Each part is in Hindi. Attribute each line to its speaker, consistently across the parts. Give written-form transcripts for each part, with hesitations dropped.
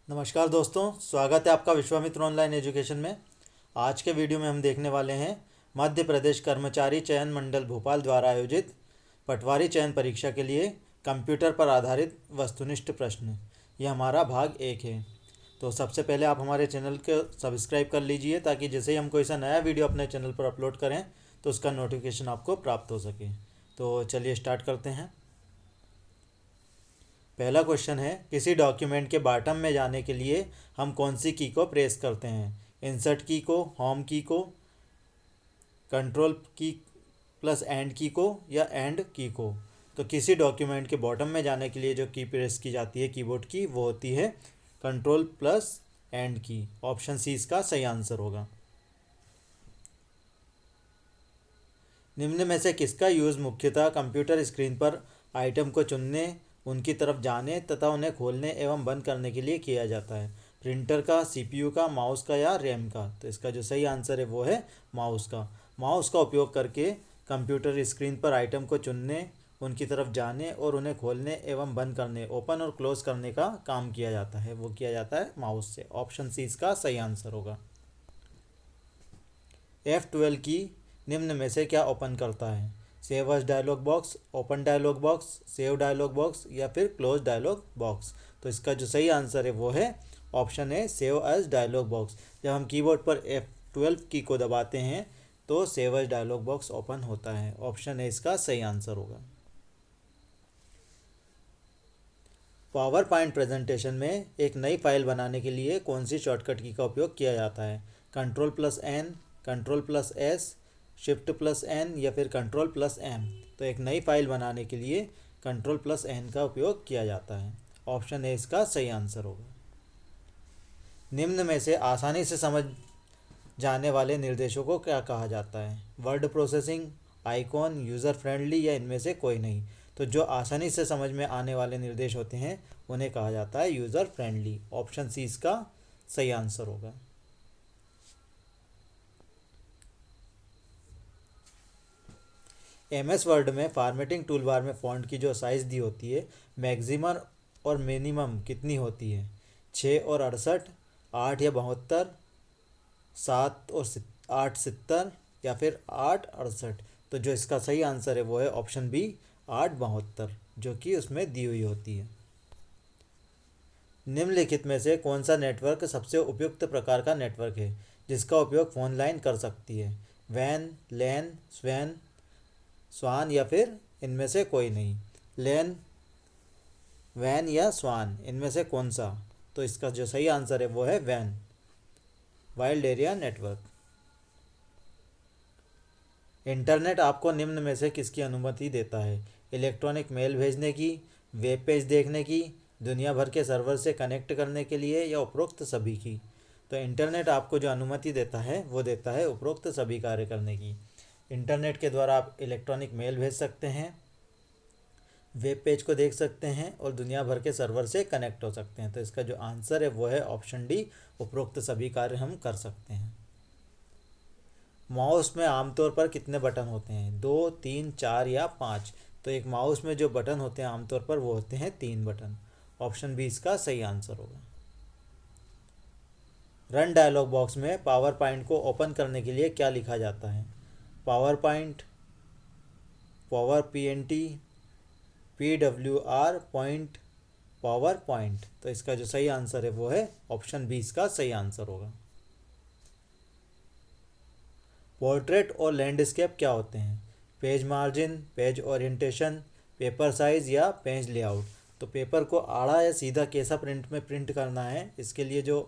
Speaker 1: नमस्कार दोस्तों, स्वागत है आपका विश्वामित्र ऑनलाइन एजुकेशन में। आज के वीडियो में हम देखने वाले हैं मध्य प्रदेश कर्मचारी चयन मंडल भोपाल द्वारा आयोजित पटवारी चयन परीक्षा के लिए कंप्यूटर पर आधारित वस्तुनिष्ठ प्रश्न। यह हमारा भाग 1 है। तो सबसे पहले आप हमारे चैनल को सब्सक्राइब कर लीजिए ताकि जैसे ही हम कोई सा नया वीडियो अपने चैनल पर अपलोड करें तो उसका नोटिफिकेशन आपको प्राप्त हो सके। तो चलिए स्टार्ट करते हैं। पहला क्वेश्चन है, किसी डॉक्यूमेंट के बॉटम में जाने के लिए हम कौन सी की को प्रेस करते हैं? इंसर्ट की को, होम की को, कंट्रोल की प्लस एंड की को या एंड की को? तो किसी डॉक्यूमेंट के बॉटम में जाने के लिए जो की प्रेस की जाती है कीबोर्ड की, वो होती है कंट्रोल प्लस एंड की। ऑप्शन सी इसका सही आंसर होगा। निम्न में से किसका यूज़ मुख्यतः कंप्यूटर स्क्रीन पर आइटम को चुनने, उनकी तरफ जाने तथा उन्हें खोलने एवं बंद करने के लिए किया जाता है? प्रिंटर का, सीपीयू का, माउस का या रैम का? तो इसका जो सही आंसर है वो है माउस का। माउस का उपयोग करके कंप्यूटर स्क्रीन पर आइटम को चुनने, उनकी तरफ जाने और उन्हें खोलने एवं बंद करने, ओपन और क्लोज करने का काम किया जाता है। वो किया जाता है माउस से। ऑप्शन सी इसका सही आंसर होगा। F12 की निम्न में से क्या ओपन करता है? Save as dialog box, open dialog box, save dialog box या फिर क्लोज डायलॉग बॉक्स? तो इसका जो सही आंसर है वो है ऑप्शन है सेव एज डायलॉग बॉक्स। जब हम कीबोर्ड पर F12 की को दबाते हैं तो save as dialog box open होता है। ऑप्शन है इसका सही आंसर होगा। पावर पॉइंट प्रेजेंटेशन में एक नई फाइल बनाने के लिए कौन सी शॉर्टकट की का उपयोग किया जाता है? Control plus N, control plus S, shift plus N या फिर कंट्रोल प्लस एम? तो एक नई फाइल बनाने के लिए कंट्रोल प्लस एन का उपयोग किया जाता है। ऑप्शन ए इसका सही आंसर होगा। निम्न में से आसानी से समझ जाने वाले निर्देशों को क्या कहा जाता है? Word processing, icon, user friendly या इनमें से कोई नहीं? तो जो आसानी से समझ में आने वाले निर्देश होते हैं उन्हें कहा जाता है यूज़र फ्रेंडली। ऑप्शन सी इसका सही आंसर होगा। MS वर्ड में फॉर्मेटिंग टूलबार में फ़ॉन्ट की जो साइज़ दी होती है, मैक्सिमम और मिनिमम कितनी होती है? 6 और 68, 8 या 72, 7 और 8 70 या फिर 8 68? तो जो इसका सही आंसर है वो है ऑप्शन बी 8 72, जो कि उसमें दी हुई होती है। निम्नलिखित में से कौन सा नेटवर्क सबसे उपयुक्त प्रकार का नेटवर्क है जिसका उपयोग फ़ोन लाइन कर सकती है? वैन, लैन, स्वैन, स्वान या फिर इनमें से कोई नहीं? लैन, वैन या स्वान, इनमें से कौन सा? तो इसका जो सही आंसर है वो है वैन, वाइल्ड एरिया नेटवर्क। इंटरनेट आपको निम्न में से किसकी अनुमति देता है? इलेक्ट्रॉनिक मेल भेजने की, वेब पेज देखने की, दुनिया भर के सर्वर से कनेक्ट करने के लिए या उपरोक्त सभी की? तो इंटरनेट आपको जो अनुमति देता है वो देता है उपरोक्त सभी कार्य करने की। इंटरनेट के द्वारा आप इलेक्ट्रॉनिक मेल भेज सकते हैं, वेब पेज को देख सकते हैं और दुनिया भर के सर्वर से कनेक्ट हो सकते हैं। तो इसका जो आंसर है वो है ऑप्शन डी, उपरोक्त सभी कार्य हम कर सकते हैं। माउस में आमतौर पर कितने बटन होते हैं? 2, 3, 4 या 5? तो एक माउस में जो बटन होते हैं आमतौर पर वो होते हैं 3 बटन। ऑप्शन बी इसका सही आंसर होगा। रन डायलॉग बॉक्स में पावर पॉइंट को ओपन करने के लिए क्या लिखा जाता है? Power point, power PNT, PWR point, power point? तो इसका जो सही आंसर है वो है ऑप्शन बी इसका सही आंसर होगा। पोर्ट्रेट और लैंडस्केप क्या होते हैं? Page margin, page orientation, paper size या पेज लेआउट? तो पेपर को आड़ा या सीधा कैसा प्रिंट में प्रिंट करना है, इसके लिए जो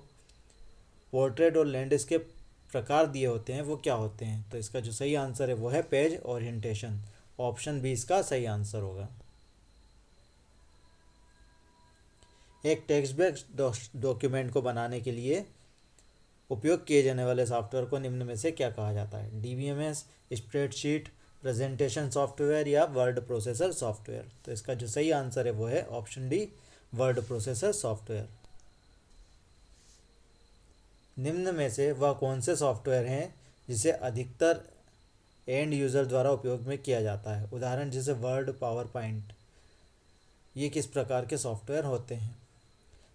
Speaker 1: पोर्ट्रेट और लैंडस्केप प्रकार दिए होते हैं वो क्या होते हैं? तो इसका जो सही आंसर है वो है पेज ओरिएंटेशन। ऑप्शन बी इसका सही आंसर होगा। एक टेक्स्ट बेस्ड डॉक्यूमेंट को बनाने के लिए उपयोग किए जाने वाले सॉफ्टवेयर को निम्न में से क्या कहा जाता है? DBMS, स्प्रेडशीट, प्रेजेंटेशन सॉफ्टवेयर या वर्ड प्रोसेसर सॉफ्टवेयर? तो इसका जो सही आंसर है वो है option D, word processor software. निम्न में से वह कौन से सॉफ्टवेयर हैं जिसे अधिकतर एंड यूज़र द्वारा उपयोग में किया जाता है? उदाहरण जैसे वर्ड, पावर पॉइंट, ये किस प्रकार के सॉफ्टवेयर होते हैं?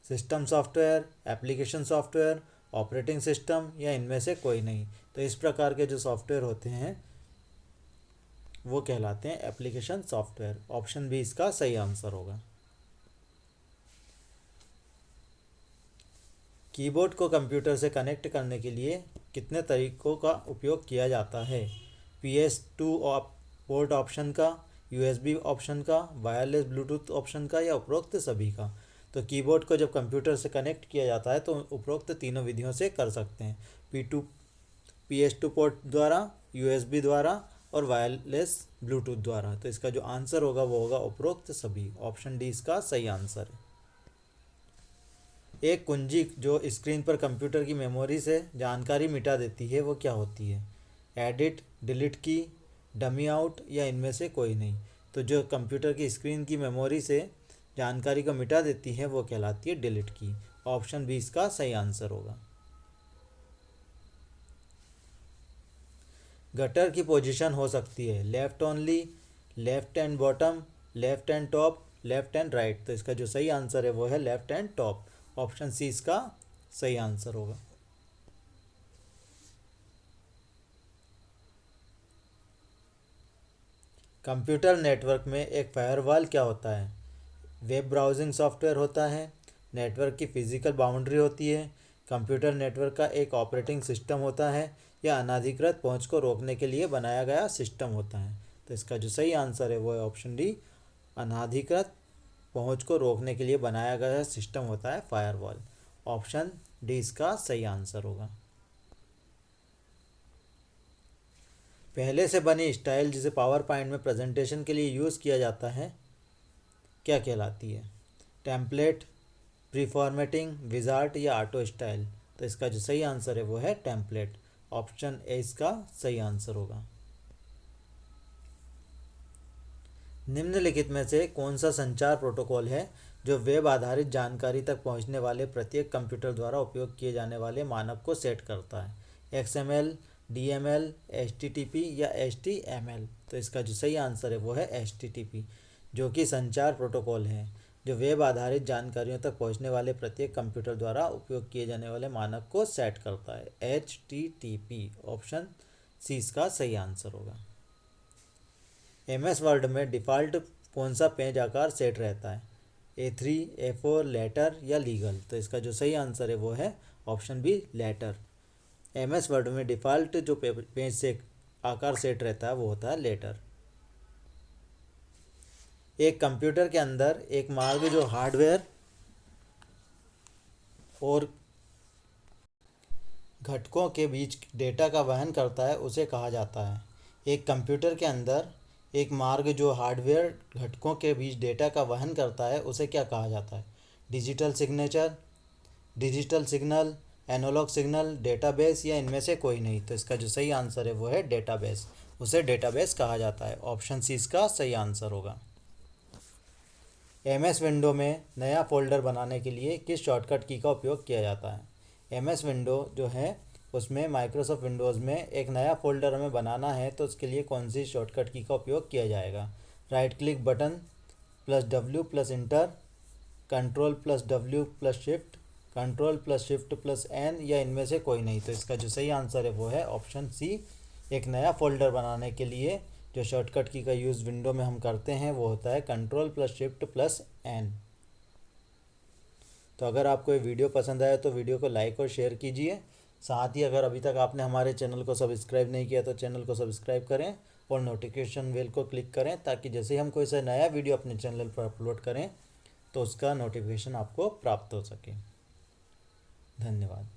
Speaker 1: System software, application software, operating system या इनमें से कोई नहीं। तो इस प्रकार के जो सॉफ्टवेयर होते हैं वो कहलाते हैं एप्लीकेशन सॉफ्टवेयर। ऑप्शन बी इसका सही आंसर होगा। कीबोर्ड को कंप्यूटर से कनेक्ट करने के लिए कितने तरीकों का उपयोग किया जाता है? PS2 पोर्ट ऑप्शन का, USB ऑप्शन का, वायरलेस ब्लूटूथ ऑप्शन का या उपरोक्त सभी का? तो कीबोर्ड को जब कंप्यूटर से कनेक्ट किया जाता है तो उपरोक्त तीनों विधियों से कर सकते हैं। PS2 पोर्ट द्वारा, USB द्वारा और वायरलेस ब्लूटूथ द्वारा। तो इसका जो आंसर होगा वो होगा उपरोक्त सभी। ऑप्शन डी इसका सही आंसर है। एक कुंजी जो स्क्रीन पर कंप्यूटर की मेमोरी से जानकारी मिटा देती है वो क्या होती है? एडिट, डिलीट की, डमी आउट या इनमें से कोई नहीं? तो जो कंप्यूटर की स्क्रीन की मेमोरी से जानकारी को मिटा देती है वो कहलाती है डिलीट की। ऑप्शन बी इसका सही आंसर होगा। गटर की पोजीशन हो सकती है left only, left and bottom, left and top, left and right. तो इसका जो सही आंसर है वो है left and top. Option C इसका सही आंसर होगा। कंप्यूटर नेटवर्क में एक फायरवॉल क्या होता है? वेब ब्राउजिंग सॉफ्टवेयर होता है, नेटवर्क की फिजिकल बाउंड्री होती है, कंप्यूटर नेटवर्क का एक ऑपरेटिंग सिस्टम होता है या अनाधिकृत पहुंच को रोकने के लिए बनाया गया सिस्टम होता है? तो इसका जो सही आंसर है वो है ऑप्शन डी, अनाधिकृत पहुंच को रोकने के लिए बनाया गया सिस्टम होता है फायरवॉल। ऑप्शन डी इसका सही आंसर होगा। पहले से बनी स्टाइल जिसे पावर पॉइंट में प्रेजेंटेशन के लिए यूज़ किया जाता है क्या कहलाती है? टेम्पलेट, प्री फॉर्मेटिंग, विजार्ट या ऑटो स्टाइल? तो इसका जो सही आंसर है वो है टेम्पलेट। ऑप्शन ए इसका सही आंसर होगा। निम्नलिखित में से कौन सा संचार प्रोटोकॉल है जो वेब आधारित जानकारी तक पहुंचने वाले प्रत्येक कंप्यूटर द्वारा उपयोग किए जाने वाले मानक को सेट करता है? XML, DML, HTTP या HTML? तो इसका जो सही आंसर है वो है HTTP, जो कि संचार प्रोटोकॉल है जो वेब आधारित जानकारियों तक पहुंचने वाले प्रत्येक कंप्यूटर द्वारा उपयोग किए जाने वाले मानक को सेट करता है। HTTP। ऑप्शन सी इसका सही आंसर होगा। MS वर्ड में डिफ़ॉल्ट कौन सा पेज आकार सेट रहता है? A3, A4, लेटर या लीगल? तो इसका जो सही आंसर है वो है option B, letter. MS word में डिफ़ॉल्ट जो पेज से आकार सेट रहता है वो होता है लेटर। एक कंप्यूटर के अंदर एक मार्ग जो हार्डवेयर और घटकों के बीच डेटा का वहन करता है उसे कहा जाता है। एक कंप्यूटर के अंदर एक मार्ग जो हार्डवेयर घटकों के बीच डेटा का वहन करता है उसे क्या कहा जाता है? Digital signature, digital signal, analogue signal, database या इनमें से कोई नहीं? तो इसका जो सही आंसर है वो है डेटाबेस। उसे डेटाबेस कहा जाता है। ऑप्शन सी इसका सही आंसर होगा। MS विंडो में नया फोल्डर बनाने के लिए किस शॉर्टकट की का उपयोग किया जाता है? MS विंडो जो है उसमें माइक्रोसॉफ्ट विंडोज़ में एक नया फोल्डर हमें बनाना है तो उसके लिए कौन सी शॉर्टकट की का उपयोग किया जाएगा? Right click button +W + inter, control +W + shift, control +shift +N या इनमें से कोई नहीं? तो इसका जो सही आंसर है वो है ऑप्शन सी। एक नया फोल्डर बनाने के लिए जो शॉर्टकट की का यूज़ विंडो में हम करते हैं वो होता है कंट्रोल +शिफ्ट +N। तो अगर आपको ये वीडियो पसंद आया तो वीडियो को लाइक और शेयर कीजिए। साथ ही अगर अभी तक आपने हमारे चैनल को सब्सक्राइब नहीं किया तो चैनल को सब्सक्राइब करें और नोटिफिकेशन बेल को क्लिक करें ताकि जैसे ही हम कोई सा नया वीडियो अपने चैनल पर अपलोड करें तो उसका नोटिफिकेशन आपको प्राप्त हो सके। धन्यवाद।